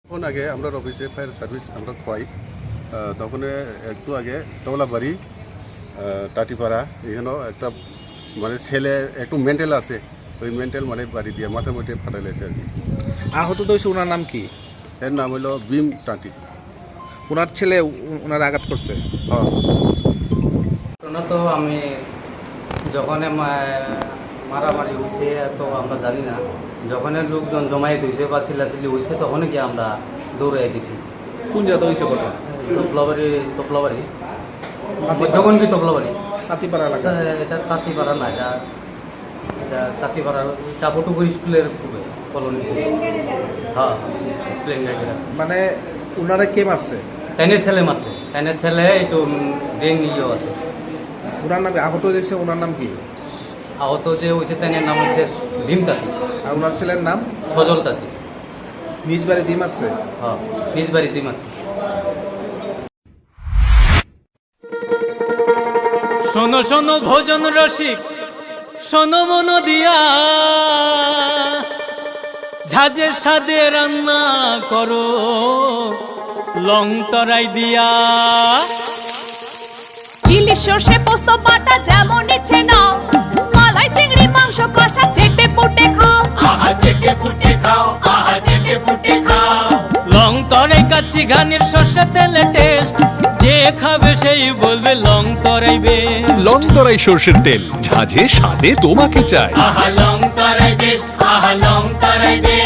তখন আগে আমরা অফিসে ফায়ার সার্ভিস আমরা খোয়াই, তখন একটু আগে তবলাবাড়ি টাটিপাড়া এখানেও একটা মানে ছেলে একটু মেন্টাল আছে, ওই মেন্টাল মানে বাড়ি দিয়ে মাথামুটি ফাটাইলেছে আর কি। আহত তো হয়েছে, ওনার নাম কি? এর নাম হলো বিম টাটি। ওনার ছেলে ওনার আঘাত করছে। হ্যাঁ, ঘটনা তো আমি যখন মারামারি হয়েছে তো আমরা জানি না, যখন লোকজন জমায়েত হয়েছে বা চিল্লাচিল্লি হয়েছে তখন গিয়ে আমরা দৌড়ে দিছি। কোন জায়গা হয়েছে কথা? তপলাবাড়ি যখন কি তপলাবাড়ি হাতিপাড়া এলাকা। এটা তাঁতিপাড়া না, এটা তাঁতিপাড়ার টাপটুকু স্কুলের কলোনি। হ্যাঁ, প্লেন গাড়ি। মানে ওনারা কে মারছে? টেনের ছেলে মারছে, টেনের ছেলে একটু ড্রেন নিয়েও আছে। ওনার নাম আহত দেখছে, ওনার নাম কি? আহত যে হয়েছে টেনের নাম হচ্ছে ভীম তাঁতি, আর ওনার ছেলের নাম সজল তাঁতি। নিজ বাড়ি দিয়ে মারছে। হ্যাঁ, নিজ বাড়িতেই মারছে। শোনো শোনো ভোজন রসিক, শোনো মন দিয়া, ঝাঁঝের স্বাদে রান্না করো লং তরাই দিয়া। ইলিশ সর্ষে পোস্ত বাটা যেমন ইচ্ছে নাও, মালাই চিংড়ি মাংস কষা চেটে পুটে খাও। আহা চেটে পুটে খাও, আহা চেটে পুটে খাও। লং তরাই কাচ্চি ঘানির সর্ষে তেলে টেস্ট, যে খাবে সেই বলবে লং তরাই বেশ। লং তরাই সর্ষের তেল, ঝাঁঝে স্বাদে তোমাকে চাই। আহা লং তরাই বেশ, আহা লং তরাই বেশ।